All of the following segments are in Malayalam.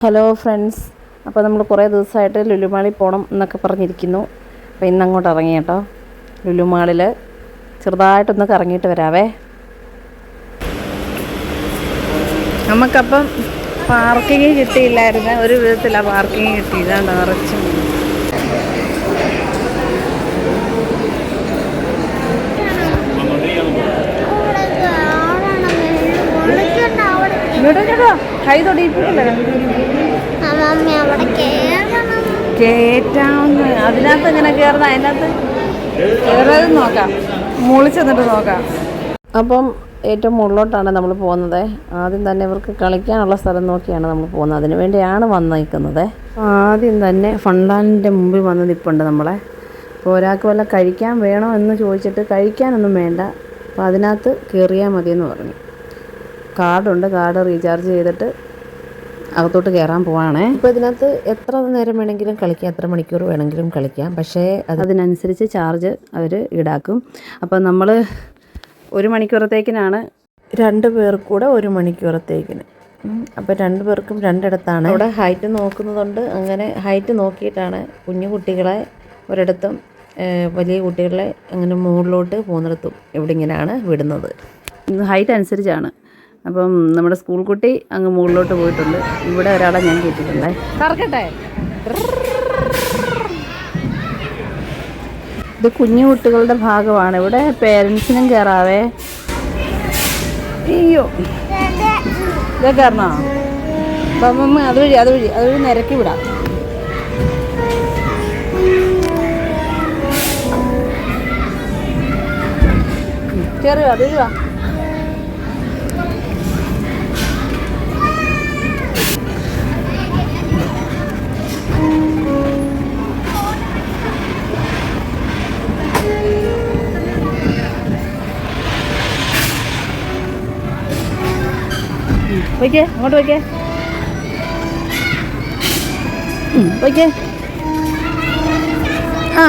ഹലോ ഫ്രണ്ട്സ്, അപ്പോൾ നമ്മൾ കുറേ ദിവസമായിട്ട് ലുലു മാളിൽ പോകണം എന്നൊക്കെ പറഞ്ഞിരിക്കുന്നു. അപ്പോൾ ഇന്നങ്ങോട്ട് ഇറങ്ങി കേട്ടോ. ലുലു മാളിൽ ചെറുതായിട്ടൊന്ന് കറങ്ങിയിട്ട് വരാവേ. നമുക്കപ്പം പാർക്കിങ് കിട്ടിയില്ലായിരുന്നു, ഒരു വിധത്തിലാണ് പാർക്കിങ് കിട്ടിയില്ലാണ്ട് നിറച്ചും. കൈ തൊടിയിട്ടില്ല കേറ്റാവുന്ന അതിനകത്ത് എങ്ങനെ കയറുന്ന, അതിനകത്ത് കയറത് നോക്കാം, മുകളിൽ ചെന്നിട്ട് നോക്കാം. അപ്പം ഏറ്റവും മുകളിലോട്ടാണ് നമ്മൾ പോകുന്നത്. ആദ്യം തന്നെ ഇവർക്ക് കളിക്കാനുള്ള സ്ഥലം നോക്കിയാണ് നമ്മൾ പോകുന്നത്, അതിനു വേണ്ടിയാണ് വന്ന് നിൽക്കുന്നത്. ആദ്യം തന്നെ ഫണ്ടാലിൻ്റെ മുമ്പിൽ വന്ന് നിൽപ്പുണ്ട് നമ്മളെ. അപ്പോൾ ഒരാൾക്ക് വല്ല കഴിക്കാൻ വേണോ എന്ന് ചോദിച്ചിട്ട് കഴിക്കാനൊന്നും വേണ്ട, അപ്പോൾ അതിനകത്ത് കയറിയാൽ മതിയെന്ന് പറഞ്ഞു. കാർഡുണ്ട്, കാർഡ് റീചാർജ് ചെയ്തിട്ട് അകത്തോട്ട് കയറാൻ പോവാണേ. ഇപ്പോൾ ഇതിനകത്ത് എത്ര നേരം വേണമെങ്കിലും കളിക്കാം, എത്ര മണിക്കൂർ വേണമെങ്കിലും കളിക്കാം, പക്ഷേ അതിനനുസരിച്ച് ചാർജ് അവർ ഈടാക്കും. അപ്പോൾ നമ്മൾ 1 മണിക്കൂറത്തേക്കിനാണ്, 2 പേർക്ക് കൂടെ 1 മണിക്കൂറത്തേക്കിന്. അപ്പോൾ 2 പേർക്കും 2 ഇടത്താണ്. അവിടെ ഹൈറ്റ് നോക്കുന്നതുകൊണ്ട് അങ്ങനെ ഹൈറ്റ് നോക്കിയിട്ടാണ് കുഞ്ഞു കുട്ടികളെ ഒരിടത്തും വലിയ കുട്ടികളെ അങ്ങനെ മുകളിലോട്ട് പോകുന്നിടത്തും ഇവിടെ ഇങ്ങനെയാണ് വിടുന്നത്. ഹൈറ്റ് അനുസരിച്ചാണ്. അപ്പം നമ്മുടെ സ്കൂൾ കുട്ടി അങ്ങ് മുകളിലോട്ട് പോയിട്ടുണ്ട്. ഇവിടെ ഒരാളെ ഞാൻ കേട്ടിട്ടുണ്ടേ. കറക്കട്ടെ. ഇത് കുഞ്ഞു കുട്ടികളുടെ ഭാഗമാണ്. ഇവിടെ പേരൻസിനും കയറാവേ. അയ്യോ, ഇതൊക്കെ കയറണോ? അപ്പം അതുവഴി നിരക്കി വിടാം. കയറി വാ, അതുവഴി വാ. വയ്ക്കേ, അങ്ങോട്ട് വയ്ക്കേ, വയ്ക്കേ. ആ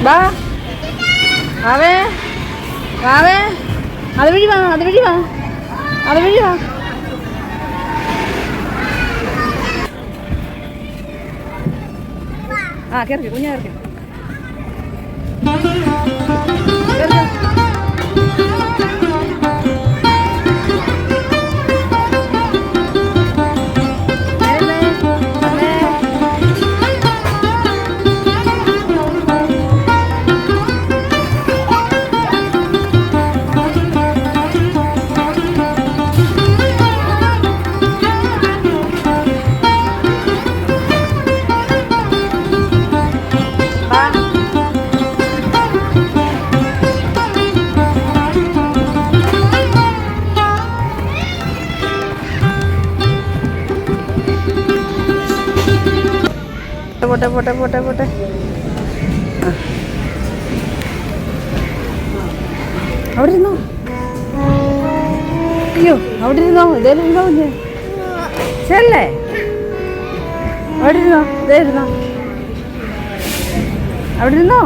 വാ വാവേ, വാവേ, അതുവഴി വാ, അതുവഴി വാ, അതുവഴി വാ. ആ കയറി, കുഞ്ഞാ കയറി. പോട്ടെ പോട്ടെ പോട്ടെ പോട്ടെ. അവിടെ ഇരുന്നോ? അയ്യോ, അവിടെ ഇരുന്നോ? ഇതേലും ഇരുന്നോ കുഞ്ഞ്? ചെല്ലേ, അവിടെ ഇരുന്നോ? ഇതേ ഇരുന്നോ? അവിടെ ഇരുന്നോ?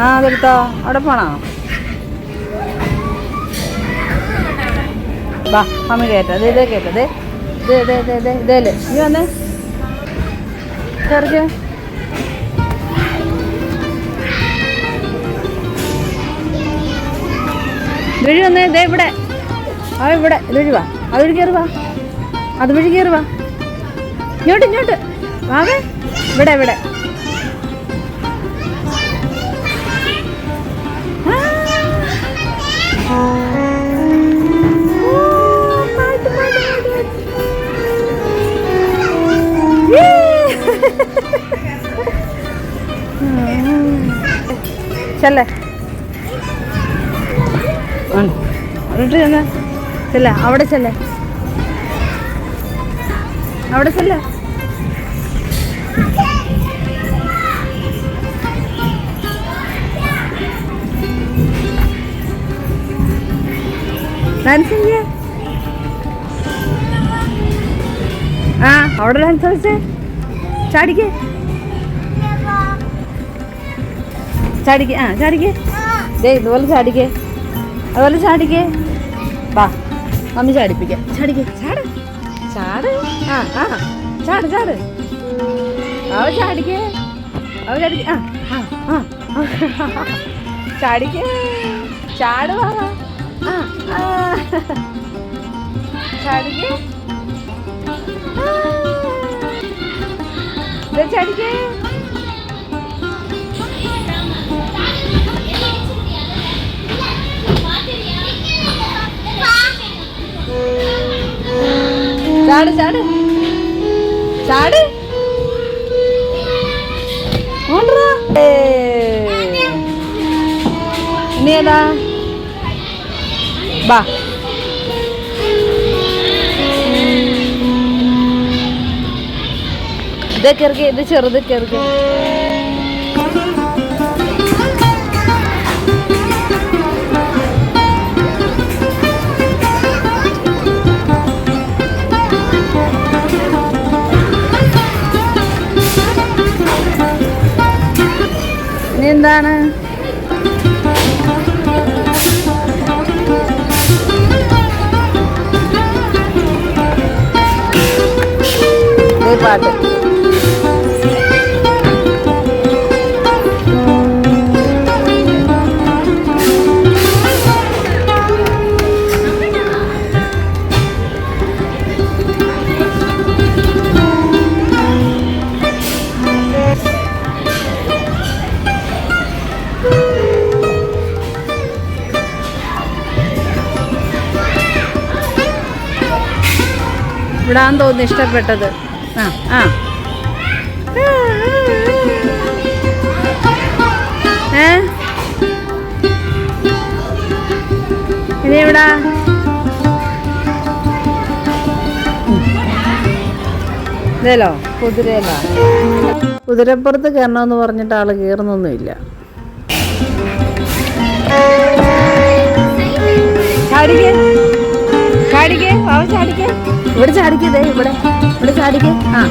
ആ അതെടുത്തോ, അവിടെ പോണോ? വാ മമ്മി കയറ്റ, ഇതേ കയറ്റ, ഇതേല് നീ വന്നേ, കയറിക്കോ. ഇതുവഴി വന്നേ, ഇതേ ഇവിടെ, ആ ഇവിടെ ഇതുവഴി വാ, അതുവഴി കയറി വാ, അതുവഴി കയറി വാ, ഇങ്ങോട്ട് ഇങ്ങോട്ട് വാവേ, ഇവിടെ ഇവിടെ. ചെല്ലേ, ചെല്ല, അവിടെ ചെല്ലേ, അവിടെ ചെല്ലേ. ഡാൻസ് ചെയ്യേ. ആ അവിടെ ഡാൻസ് കളിച്ചേ. ചാടിക്കേ ചാടിക്കേ. ആ ചാടിക്കേ. ദേ ഇതുപോലെ ചാടിക്കേ. അതുപോലെ ചാടിക്കേ. വാ മമ്മി ചാടിപ്പിക്കാം. ചാടിക്കേ. ചാട് ചാട്. ആ ആ ചാട് ചാട്. അവ ചാടിക്കേ. അവ ചാടിക്കേ. ആ ആ ആ ചാടിക്കേ. ചാട് വാ. ആ ആ ചാടിക്കേ. ചാടിക്കേ. ചാട് ചാട് ചാട്. ഇനി ഏതാ? ബാ ഇതൊക്കെ ഇറക്കി. ഇത് ചെറുതൊക്കെ ഇറക്കി. ഇനി എന്താണ്? പാട്ട്. ഇവിടാന്ന് തോന്നുന്നു ഇഷ്ടപ്പെട്ടത്. ആ ആ ഇനി എവിടാ? ഇതല്ലോ കുതിരയിലാ. കുതിരപ്പുറത്ത് കയറണമെന്ന് പറഞ്ഞിട്ട് ആള് കയറുന്നൊന്നുമില്ല. ചാടിക്കേ ചാടിക്കേ. അവൻ ചാടിക്കേ. ഇവിടെ ചാടിക്കേ. ഇവിടെ ഇവിടെ ചാടിക്കേ. ആ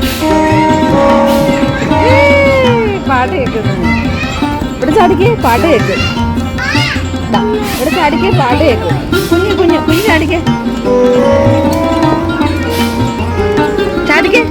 പാട്ട് കേൾക്കുന്നു. ഇവിടെ ചാടിക്കേ. പാട്ട് കേൾക്കും. ഇവിടെ ചാടിക്കേ. പാട്ട് കേൾക്കും. കുഞ്ഞു കുഞ്ഞു കുഞ്ഞു ചാടിക്കേ. ചാടിക്കേ.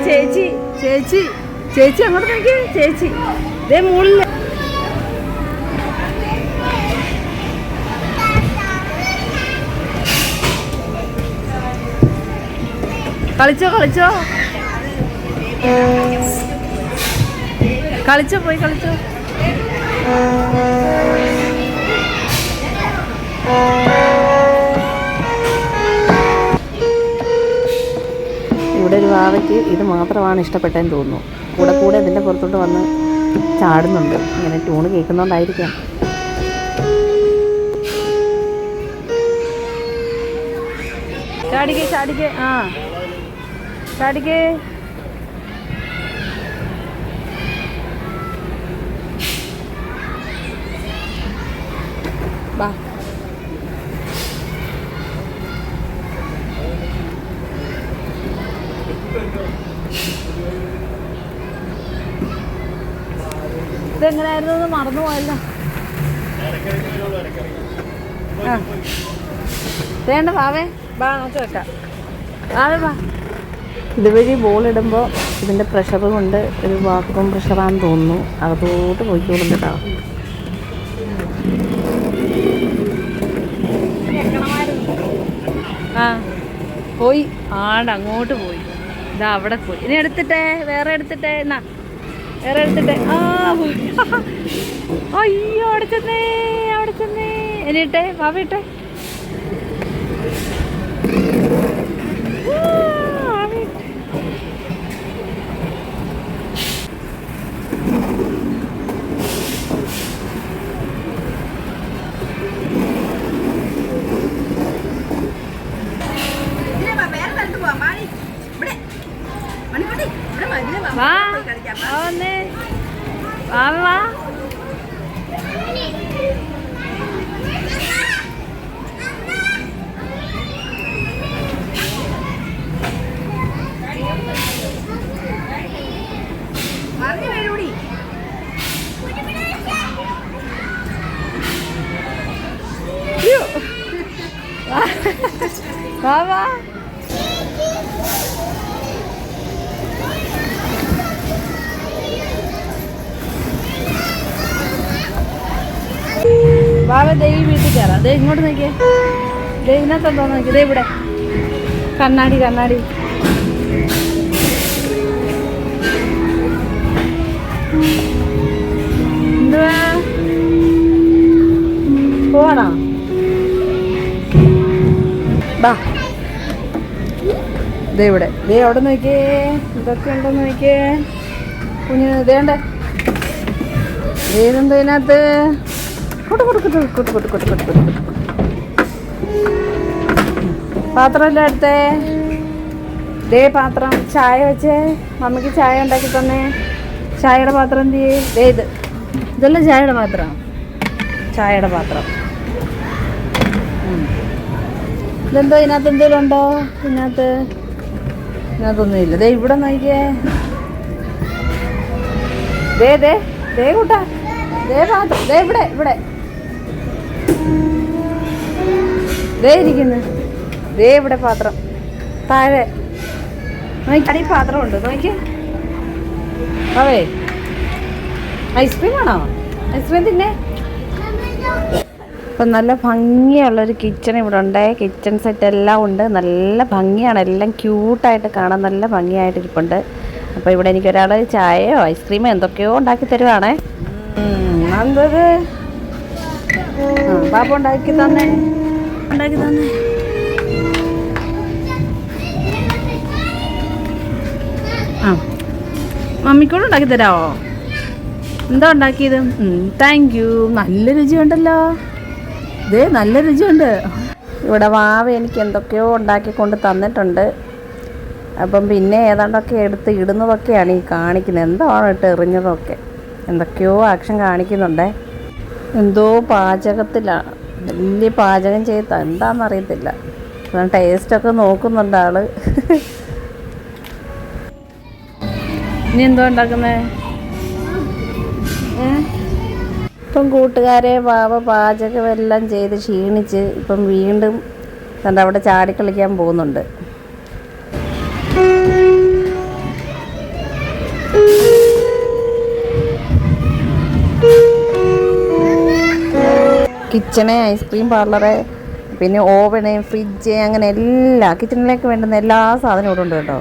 ചേച്ചി ചേച്ചി ചേച്ചി അങ്ങോട്ട് നോക്കിയേ. ചേച്ചി ദേ മുകളിൽ. കളിച്ചോ കളിച്ചോ കളിച്ചോ. പോയി കളിച്ചോ. ഇവിടെ ഒരു വാവയ്ക്ക് ഇത് മാത്രമാണ് ഇഷ്ടപ്പെട്ടതെന്ന് തോന്നുന്നു. കൂടെ കൂടെ ഇതിൻ്റെ പുറത്തോട്ട് വന്ന് ചാടുന്നുണ്ട്. ഇങ്ങനെ ട്യൂണ് കേൾക്കുന്നതുകൊണ്ടായിരിക്കാം. ചാടിക്കേ ചാടിക്കേ. ആ ചാടിക്കേ. വാ ഇതെങ്ങനെയായിരുന്നു മറന്നു പോയല്ലോ. ആ വേണ്ട വാവേ. വാ നമുക്ക് വെക്കാം. വാവേ വാ. ഇതുവഴി ബോളിടുമ്പോൾ ഇതിൻ്റെ പ്രഷർ കൊണ്ട് ഒരു വാക്വം പ്രഷറാണെന്ന് തോന്നുന്നു. അകത്തോട്ട് പോയിക്കോളും കേട്ടോ. ആ പോയി. അങ്ങോട്ട് പോയി. ഇതാ അവിടെ പോയി. ഇനി എടുത്തിട്ടേ, വേറെ എടുത്തിട്ടേ, എന്നാ വേറെ എടുത്തിട്ടേ. അയ്യോ അവിടെ ചെന്നേ, അവിടെ ചെന്നേ. ഇനി ഇട്ടേ, വാവ ഇട്ടേ. വാ വന്നേ, വാ വാ. വാ വാ. വാവ ദേ ഈ വീട്ടിൽ കയറാം. ദേ ഇങ്ങോട്ട് നോക്കിയേ, ദേ ഇതിനകത്തെന്തോ നോക്കി. ദേ ഇവിടെ കണ്ണാടി, കണ്ണാടി. എന്തുവാ പോവാണോ? ബാ ദേ ഇവിടെ, ദേ അവിടെ നോക്കിയേ, ഇതൊക്കെ ഉണ്ടോന്ന് നോക്കിയേ കുഞ്ഞിന്. ഇതേണ്ട ഇതെന്തോ ഇതിനകത്ത്. പാത്രമല്ല എടുത്തേ. ദേ പാത്രം, ചായ വെച്ചേ. മമ്മിക്ക് ചായ ഉണ്ടാക്കി തന്നേ. ചായയുടെ പാത്രം എന്ത് ചെയ്യേ? ദേ ഇതല്ല ചായയുടെ പാത്രം, ചായയുടെ പാത്രം. ഇതെന്തോ ഇതിനകത്ത് എന്തെങ്കിലും ഉണ്ടോ? ഇതിനകത്തൊന്നും ഇല്ല. ദേ ഇവിടെ നോക്കിയേ. ദേ ദേ ദേ കൂട്ടാ, ദേ പാത്രം, ദേ ഇവിടെ ഇവിടെ ദേ ഇരിക്കുന്നു. ദേ ഇവിടെ പാത്രം താഴെ നോക്കി. പാത്രം ഉണ്ട് നോക്കി. അവേ ഐസ്ക്രീം ആണോ? ഐസ്ക്രീം തിന്നേ. അപ്പം നല്ല ഭംഗിയുള്ളൊരു കിച്ചൺ ഇവിടെ ഉണ്ട്. കിച്ചൺ സെറ്റ് എല്ലാം ഉണ്ട്. നല്ല ഭംഗിയാണ്, എല്ലാം ക്യൂട്ടായിട്ട് കാണാൻ നല്ല ഭംഗിയായിട്ട് ഇരിപ്പുണ്ട്. അപ്പോൾ ഇവിടെ എനിക്കൊരാൾ ചായയോ ഐസ്ക്രീമോ എന്തൊക്കെയോ ഉണ്ടാക്കി തരുവാണേ. എന്തത് പാപ്പ ഉണ്ടാക്കി തന്നെ, ഉണ്ടാക്കി തന്നെ. ആ മമ്മിക്കൂടെ ഉണ്ടാക്കി തരാമോ? എന്താ ഉണ്ടാക്കിയത്? Thank you. നല്ല രുചിയുണ്ടല്ലോ. ഇതേ നല്ല രുചിയുണ്ട്. ഇവിടെ വാവ എനിക്ക് എന്തൊക്കെയോ ഉണ്ടാക്കി കൊണ്ട് തന്നിട്ടുണ്ട്. അപ്പം പിന്നെ ഏതാണ്ടൊക്കെ എടുത്ത് ഇടുന്നതൊക്കെയാണ് ഈ കാണിക്കുന്നത്. എന്താണ് ഇട്ട് എറിഞ്ഞതൊക്കെ, എന്തൊക്കെയോ ആക്ഷൻ കാണിക്കുന്നുണ്ട്. എന്തോ പാചകത്തിലാണ്, വലിയ പാചകം ചെയ്ത എന്താണെന്നറിയത്തില്ല. ടേസ്റ്റൊക്കെ നോക്കുന്നുണ്ട് ആള്. ഇനി എന്തോ ഉണ്ടാക്കുന്നേ? ഇപ്പം കൂട്ടുകാരെ വാവ പാചകമെല്ലാം ചെയ്ത് ക്ഷീണിച്ച് ഇപ്പം വീണ്ടും കണ്ട അവിടെ ചാടിക്കളിക്കാൻ പോകുന്നുണ്ട്. കിച്ചണ്, ഐസ്ക്രീം പാർലറ്, പിന്നെ ഓവന്, ഫ്രിഡ്ജ്, അങ്ങനെ എല്ലാ കിച്ചണിലേക്ക് വേണ്ടുന്ന എല്ലാ സാധനവും ഇവിടെ ഉണ്ട് കേട്ടോ.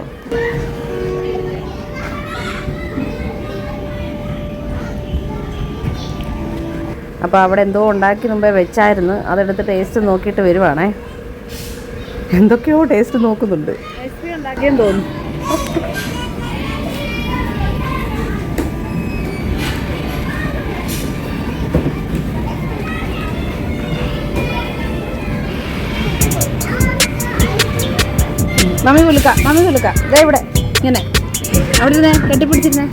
അപ്പോൾ അവിടെ എന്തോ ഉണ്ടാക്കി മുമ്പേ വെച്ചായിരുന്നു. അതെടുത്ത് ടേസ്റ്റ് നോക്കിയിട്ട് വരുവാണേ. എന്തൊക്കെയോ ടേസ്റ്റ് നോക്കുന്നുണ്ട്. ഐസ്ക്രീം ഉണ്ടാക്കിയെന്ന് തോന്നുന്നു. മമ്മി കുലുക്ക. ഇതാ ഇവിടെ ഇങ്ങനെ അവിടെ ഇരുന്നേ, കെട്ടിപ്പിടിച്ചിരുന്നേ.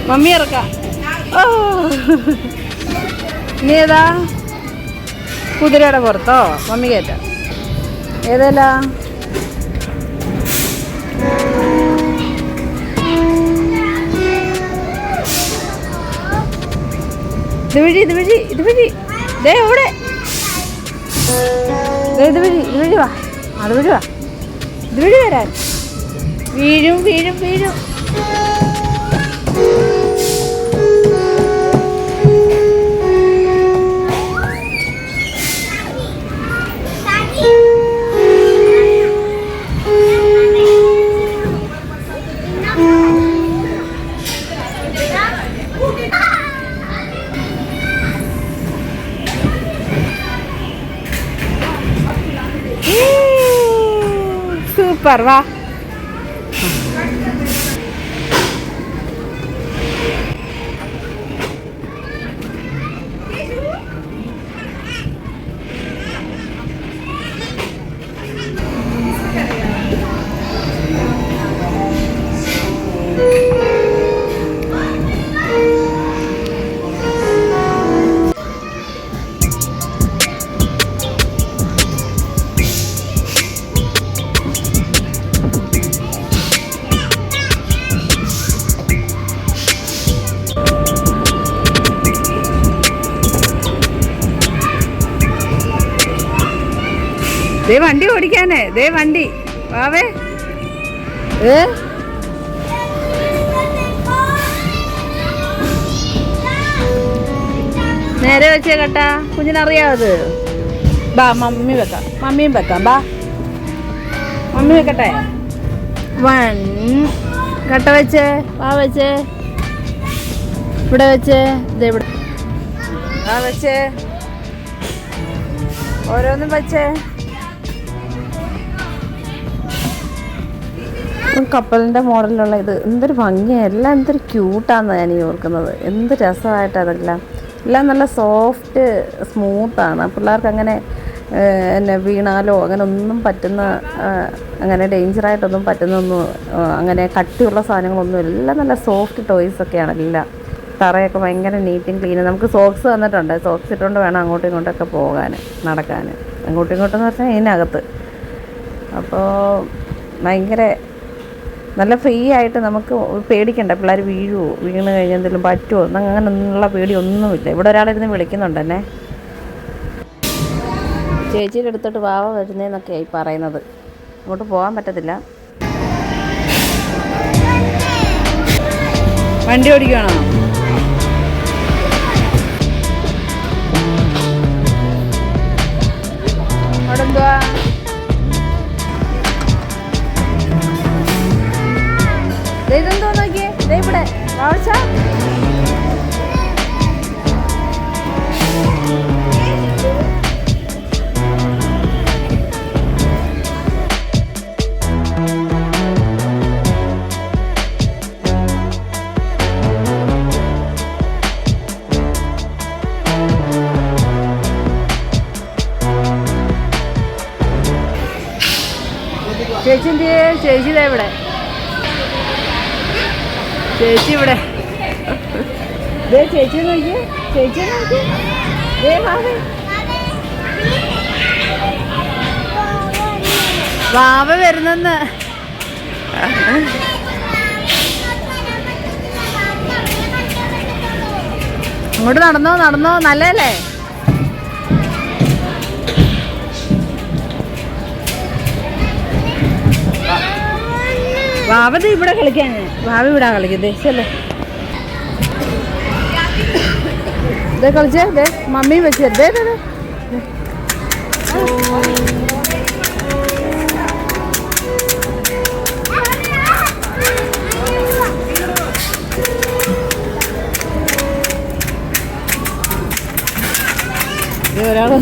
മമ്മി ഇറക്കാം. ഓ ഇനി ഏതാ? കുതിരയുടെ പുറത്തോ? മമ്മി കയറ്റ ഏതല്ല? ഇത് വഴി ദേ ഇവിടെ ഇത് വഴി വാ. അത് വഴി വാ. ഇത് വഴി വരാൻ. വീഴും. സൂപ്പർ വാ. ദേ വണ്ടി ഓടിക്കാനേ. ദേ വണ്ടി വാവേ. നേരെ വെച്ചേ കേട്ടാ. കുഞ്ഞിനറിയാവത്. ബാ മമ്മി വെക്കാം. മമ്മിയും വെക്കാം. ബാ മമ്മി വെക്കട്ടെ. 1 കട്ട വെച്ചേ. വാ വെച്ചേ. ഇവിടെ വെച്ചേ. ഇതേ ഇവിടെ വാ വെച്ചേ. ഓരോന്നും വെച്ചേ. കപ്പലിൻ്റെ മോഡലിലുള്ള ഇത് എന്തൊരു ഭംഗിയാണ്. എല്ലാം എന്തൊരു ക്യൂട്ടാണെന്ന് ഞാൻ ഈ ഓർക്കുന്നത്. എന്ത് രസമായിട്ട് അതെല്ലാം നല്ല സോഫ്റ്റ് സ്മൂത്താണ്. പിള്ളേർക്ക് അങ്ങനെ എന്നെ വീണാലോ അങ്ങനെ ഒന്നും പറ്റുന്ന, അങ്ങനെ ഡേഞ്ചറായിട്ടൊന്നും പറ്റുന്നൊന്നും, അങ്ങനെ കട്ടിയുള്ള സാധനങ്ങളൊന്നും എല്ലാം നല്ല സോഫ്റ്റ് ടോയ്സൊക്കെയാണ് എല്ലാം. തറയൊക്കെ ഭയങ്കര നീറ്റും ക്ലീനും. നമുക്ക് സോക്സ് തന്നിട്ടുണ്ട്. സോക്സ് ഇട്ടുകൊണ്ട് വേണം അങ്ങോട്ടും ഇങ്ങോട്ടൊക്കെ പോകാൻ, നടക്കാൻ. അങ്ങോട്ടും ഇങ്ങോട്ടെന്ന് പറഞ്ഞാൽ ഇതിനകത്ത്. അപ്പോൾ ഭയങ്കര നല്ല ഫ്രീ ആയിട്ട് നമുക്ക് പേടിക്കണ്ട. പിള്ളേർ വീഴുമോ, വീണ് കഴിഞ്ഞാൽ എന്തെങ്കിലും പറ്റുമോ, അങ്ങനെയുള്ള പേടിയൊന്നുമില്ല. ഇവിടെ ഒരാളിരുന്ന് വിളിക്കുന്നുണ്ട് എന്നെ. ചേച്ചിയുടെ അടുത്തോട്ട് വാവ വരുന്നതെന്നൊക്കെയായി പറയുന്നത്. അങ്ങോട്ട് പോകാൻ പറ്റത്തില്ല. വണ്ടി ഓടിക്കണോ? അവിടെ എന്തുവാ? ഇതെന്തോ നോക്കിയേ. ഇവിടെ വാവച്ച ചേച്ചി ഇവിടെ. ചേച്ചി ഇവിടെ. ചേച്ചി നോക്കിയേ. വാവ വരുന്നെന്ന്. അങ്ങോട്ട് നടന്നോ. നല്ലതല്ലേ? വാവത് ഇവിടെ കളിക്കാൻ. വാവ ഇവിടെ കളിക്കുന്നേ. ശല്ലേ ഇതേ കളിച്ചേ. ദേ മമ്മി വെച്ചേ. ഒരാള്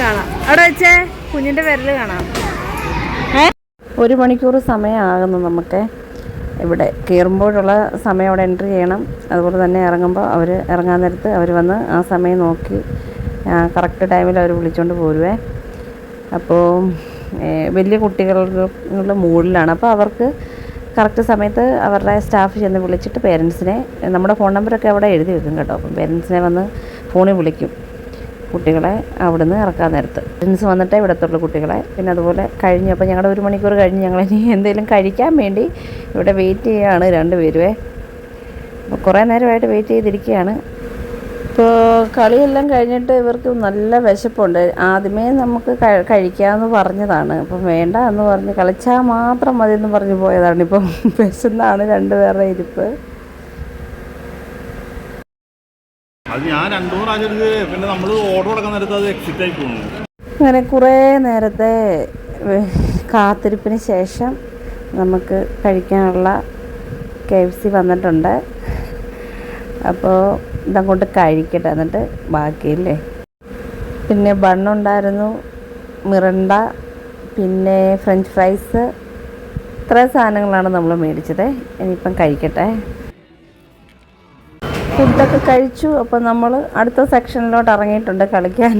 കാണാം. അവിടെ വെച്ചേ കുഞ്ഞിന്റെ വിരല് കാണാം. 1 മണിക്കൂർ സമയമാകുന്നു നമുക്ക് ഇവിടെ കയറുമ്പോഴുള്ള സമയം അവിടെ എൻട്രി ചെയ്യണം. അതുപോലെ തന്നെ ഇറങ്ങുമ്പോൾ അവർ ഇറങ്ങാൻ നേരത്ത് അവർ വന്ന് ആ സമയം നോക്കി കറക്റ്റ് ടൈമിൽ അവർ വിളിച്ചുകൊണ്ട് പോരുവേ. അപ്പോൾ വലിയ കുട്ടികളുടെ മൂഡിലാണ്. അപ്പോൾ അവർക്ക് കറക്റ്റ് സമയത്ത് അവരുടെ സ്റ്റാഫ് ചെന്ന് വിളിച്ചിട്ട് പേരൻസിനെ, നമ്മുടെ ഫോൺ നമ്പറൊക്കെ അവിടെ എഴുതി വെക്കും കേട്ടോ. അപ്പം പേരൻസിനെ വന്ന് ഫോണിൽ വിളിക്കും കുട്ടികളെ അവിടുന്ന് ഇറക്കാൻ നേരത്ത്. പേരൻസ് വന്നിട്ടേ ഇവിടത്തുള്ളൂ കുട്ടികളെ. പിന്നെ അതുപോലെ കഴിഞ്ഞു. അപ്പോൾ ഞങ്ങളുടെ 1 മണിക്കൂർ കഴിഞ്ഞ് ഞങ്ങളിനി എന്തെങ്കിലും കഴിക്കാൻ വേണ്ടി ഇവിടെ വെയിറ്റ് ചെയ്യുകയാണ് 2 പേരുവേ. അപ്പോൾ കുറേ നേരമായിട്ട് വെയിറ്റ് ചെയ്തിരിക്കുകയാണ്. ഇപ്പോൾ കളിയെല്ലാം കഴിഞ്ഞിട്ട് ഇവർക്ക് നല്ല വിശപ്പുണ്ട്. ആദ്യമേ നമുക്ക് കഴിക്കാമെന്ന് പറഞ്ഞതാണ്. അപ്പം വേണ്ട എന്ന് പറഞ്ഞ് കളിച്ചാൽ മാത്രം മതി എന്ന് പറഞ്ഞ് പോയതാണ്. ഇപ്പം വിശന്നാണ് 2 പേരുടെ ഇരിപ്പ്. അത് ഞാൻ 2 പ്രാവശ്യം പിന്നെ നമ്മൾ ഓർഡർ കൊടുക്കാൻ നേരത്ത് അത് എക്സിറ്റ് ആയി പോകുന്നു. അങ്ങനെ കുറേ നേരത്തെ കാത്തിരിപ്പിന് ശേഷം നമുക്ക് കഴിക്കാനുള്ള KFC വന്നിട്ടുണ്ട്. അപ്പോൾ ഇതങ്ങോട്ട് കഴിക്കട്ടെ, എന്നിട്ട് ബാക്കിയില്ലേ. പിന്നെ ബണ്ണുണ്ടായിരുന്നു, മിറണ്ട, പിന്നെ ഫ്രഞ്ച് ഫ്രൈസ്, ഇത്ര സാധനങ്ങളാണ് നമ്മൾ മേടിച്ചത്. ഇനിയിപ്പം കഴിക്കട്ടെ. ഫുഡൊക്കെ കഴിച്ചു. അപ്പോൾ നമ്മൾ അടുത്ത സെക്ഷനിലോട്ട് ഇറങ്ങിയിട്ടുണ്ട് കളിക്കാൻ.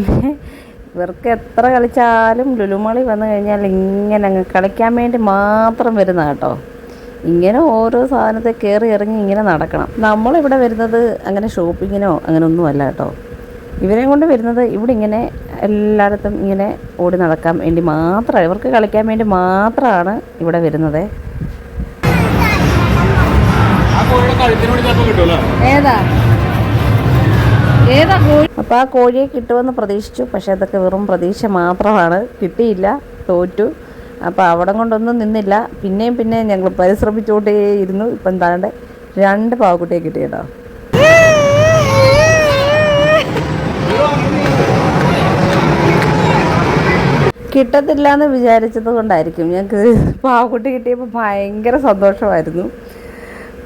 ഇവർക്ക് എത്ര കളിച്ചാലും ലുലുമളി വന്നു കഴിഞ്ഞാൽ ഇങ്ങനെ അങ്ങ് കളിക്കാൻ വേണ്ടി മാത്രം വരുന്ന കേട്ടോ. ഇങ്ങനെ ഓരോ സാധനത്തെ കയറി ഇറങ്ങി ഇങ്ങനെ നടക്കണം. നമ്മളിവിടെ വരുന്നത് അങ്ങനെ ഷോപ്പിങ്ങിനോ അങ്ങനെ ഒന്നുമല്ല കേട്ടോ. ഇവരെയും കൊണ്ട് വരുന്നത് ഇവിടെ ഇങ്ങനെ എല്ലായിടത്തും ഇങ്ങനെ ഓടി നടക്കാൻ വേണ്ടി മാത്രമാണ്, ഇവർക്ക് കളിക്കാൻ വേണ്ടി മാത്രമാണ് ഇവിടെ വരുന്നത്. ഏതാ ഏതാ കോഴി? അപ്പോൾ ആ കോഴിയെ കിട്ടുമെന്ന് പ്രതീക്ഷിച്ചു. പക്ഷേ അതൊക്കെ വെറും പ്രതീക്ഷ മാത്രമാണ്, കിട്ടിയില്ല, തോറ്റു. അപ്പോൾ അവിടെ കൊണ്ടൊന്നും നിന്നില്ല. പിന്നെയും ഞങ്ങൾ പരിശ്രമിച്ചുകൊണ്ടേ ഇരുന്നു. ഇപ്പം എന്താണ്ട് 2 പാവക്കുട്ടിയെ കിട്ടി കേട്ടോ. കിട്ടത്തില്ല എന്ന് വിചാരിച്ചത് കൊണ്ടായിരിക്കും. ഞങ്ങൾക്ക് പാവക്കുട്ടി കിട്ടിയപ്പോൾ ഭയങ്കര സന്തോഷമായിരുന്നു.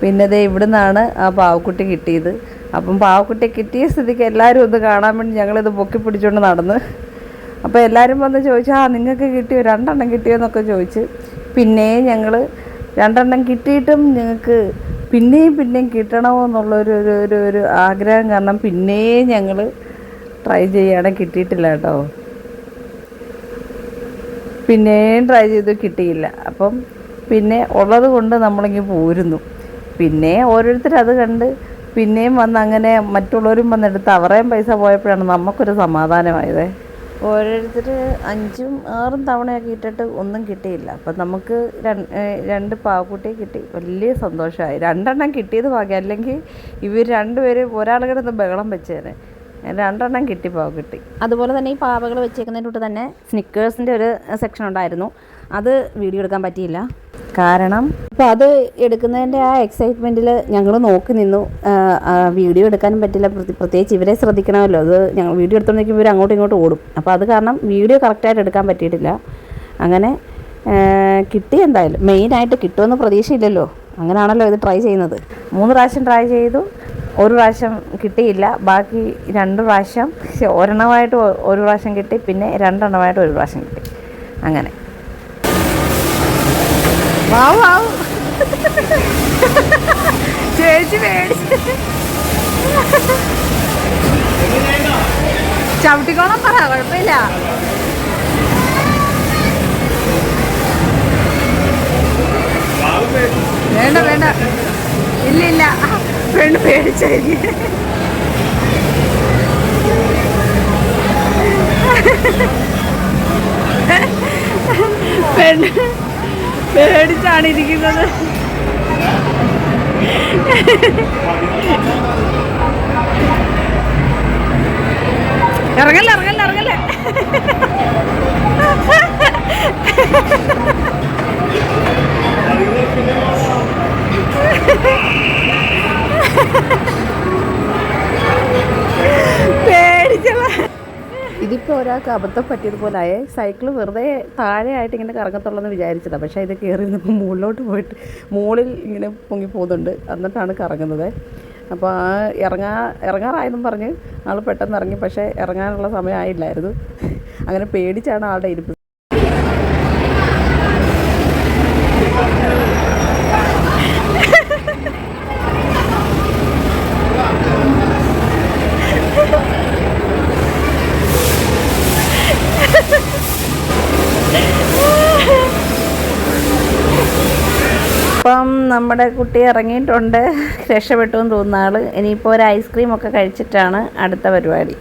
പിന്നെ ദേ ഇവിടുന്നാണ് ആ പാവക്കുട്ടി കിട്ടിയത്. അപ്പം പാവക്കുട്ടി കിട്ടിയ സ്ഥിതിക്ക് എല്ലാവരും ഒന്ന് കാണാൻ വേണ്ടി ഞങ്ങളിത് പൊക്കി പിടിച്ചുകൊണ്ട് നടന്ന്. അപ്പോൾ എല്ലാവരും വന്ന് ചോദിച്ചു, നിങ്ങൾക്ക് കിട്ടിയോ, 2 എണ്ണം കിട്ടിയോ എന്നൊക്കെ ചോദിച്ച്. പിന്നെ ഞങ്ങൾ 2 എണ്ണം കിട്ടിയിട്ടും ഞങ്ങൾക്ക് പിന്നെയും കിട്ടണമോ എന്നുള്ളൊരു ആഗ്രഹം കാരണം പിന്നെയും ഞങ്ങൾ ട്രൈ ചെയ്യുകയാണ്. കിട്ടിയിട്ടില്ല കേട്ടോ. പിന്നെയും ട്രൈ ചെയ്തു, കിട്ടിയില്ല. അപ്പം പിന്നെ ഉള്ളത് കൊണ്ട് നമ്മളിങ്ങനെ പോരുന്നു. പിന്നെ ഓരോരുത്തർ അത് കണ്ട് പിന്നെയും വന്ന് അങ്ങനെ മറ്റുള്ളവരും വന്നെടുത്ത് അവരുടെയും പൈസ പോയപ്പോഴാണ് നമുക്കൊരു സമാധാനമായത്. ഓരോരുത്തർ 5ഉം 6ഉം തവണയൊക്കെ ഇട്ടിട്ട് ഒന്നും കിട്ടിയില്ല. അപ്പം നമുക്ക് 2 പാവക്കുട്ടിയെ കിട്ടി. വലിയ സന്തോഷമായി. 2 എണ്ണം കിട്ടിയത് ഭാഗ്യം, അല്ലെങ്കിൽ ഇവർ 2 പേരും ഒരാൾ കിടന്ന് ബഹളം വെച്ചേനെ. 2 എണ്ണം കിട്ടി പാവക്കുട്ടി. അതുപോലെ തന്നെ ഈ പാവകൾ വെച്ചേക്കുന്നതിൻ്റെ തൊട്ട് തന്നെ സ്നിക്കേഴ്സിൻ്റെ ഒരു സെക്ഷൻ ഉണ്ടായിരുന്നു. അത് വീഡിയോ എടുക്കാൻ പറ്റിയില്ല. കാരണം അപ്പോൾ അത് എടുക്കുന്നതിൻ്റെ ആ എക്സൈറ്റ്മെൻറ്റിൽ ഞങ്ങൾ നോക്കി നിന്നു. വീഡിയോ എടുക്കാനും പറ്റില്ല. പ്രത്യേകിച്ച് ഇവരെ ശ്രദ്ധിക്കണമല്ലോ. അത് ഞങ്ങൾ വീഡിയോ എടുത്തോണ്ടെങ്കിൽ ഇവർ അങ്ങോട്ടും ഇങ്ങോട്ടും ഓടും. അപ്പോൾ അത് കാരണം വീഡിയോ കറക്റ്റായിട്ട് എടുക്കാൻ പറ്റിയിട്ടില്ല. അങ്ങനെ കിട്ടി. എന്തായാലും മെയിനായിട്ട് കിട്ടുമെന്ന് പ്രതീക്ഷയില്ലല്ലോ. അങ്ങനെയാണല്ലോ ഇത് ട്രൈ ചെയ്യുന്നത്. 3 പ്രാവശ്യം ട്രൈ ചെയ്തു, 1 പ്രാവശ്യം കിട്ടിയില്ല. ബാക്കി 2 പ്രാവശ്യം, ഒരെണ്ണമായിട്ട് 1 പ്രാവശ്യം കിട്ടി, പിന്നെ 2 എണ്ണമായിട്ട് 1 പ്രാവശ്യം കിട്ടി. അങ്ങനെ വാവ് ചേച്ചി മേടിച്ച് ചവിട്ടിക്കോണം പറ, കുഴപ്പമില്ല. വേണ്ട ഇല്ല പെണ്ണ് പേടിച്ചായി. പെണ്ണ് പേടിച്ചാണ് ഇരിക്കുന്നത്. ഇറങ്ങല്ലേ പേടിച്ചല്ല. ഇതിപ്പോൾ ഒരാൾക്ക് അബദ്ധം പറ്റിയതുപോലായേ. സൈക്കിൾ വെറുതെ താഴെയായിട്ട് ഇങ്ങനെ കറങ്ങത്തുള്ളൂ എന്ന് വിചാരിച്ചതാണ്. പക്ഷേ ഇത് കയറി നിന്നപ്പോൾ മുകളിലോട്ട് പോയിട്ട് മുകളിൽ ഇങ്ങനെ പൊങ്ങി പോകുന്നുണ്ട്. എന്നിട്ടാണ് കറങ്ങുന്നത്. അപ്പോൾ ആ ഇറങ്ങാറായെന്നും പറഞ്ഞ് ആൾ പെട്ടെന്ന് ഇറങ്ങി. പക്ഷേ ഇറങ്ങാനുള്ള സമയമായില്ലായിരുന്നു. അങ്ങനെ പേടിച്ചാണ് ആളുടെ ഇരിപ്പ്. അപ്പം നമ്മുടെ കുട്ടി ഇറങ്ങിയിട്ടുണ്ട്, രക്ഷപ്പെട്ടു എന്ന് തോന്നുന്ന ആൾ. ഇനിയിപ്പോൾ ഒരു ഐസ്ക്രീം ഒക്കെ കഴിച്ചിട്ടാണ് അടുത്ത പരിപാടി.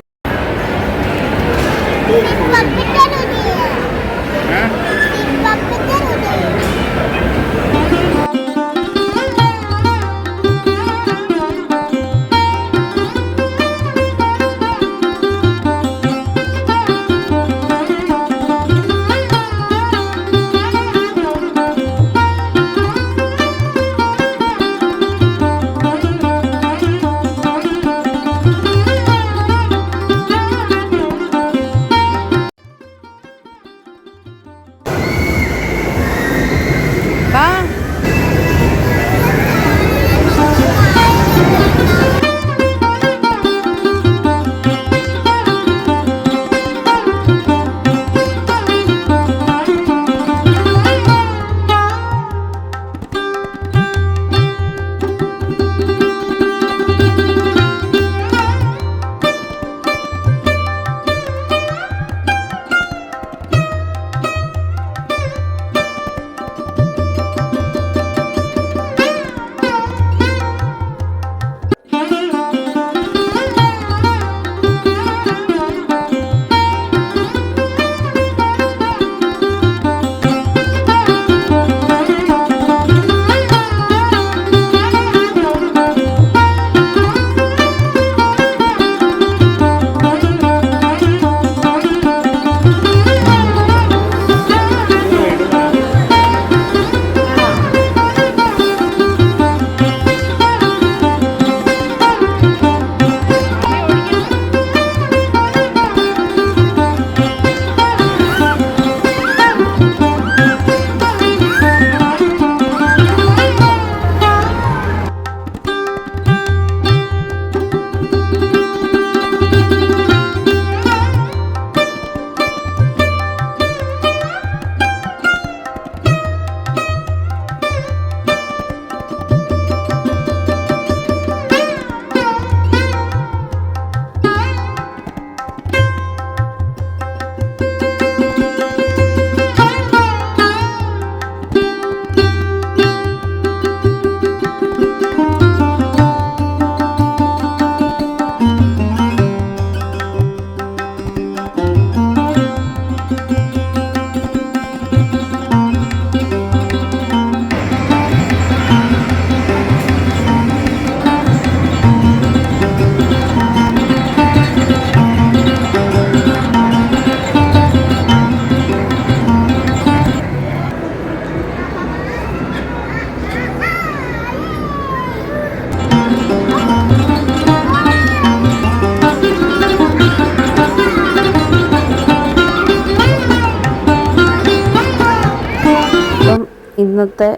ഇന്നത്തെ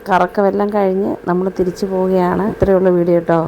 കറക്കമെല്ലാം കഴിഞ്ഞ് നമ്മൾ തിരിച്ചു പോവുകയാണ്. ഇത്രയുള്ള വീഡിയോ കേട്ടോ.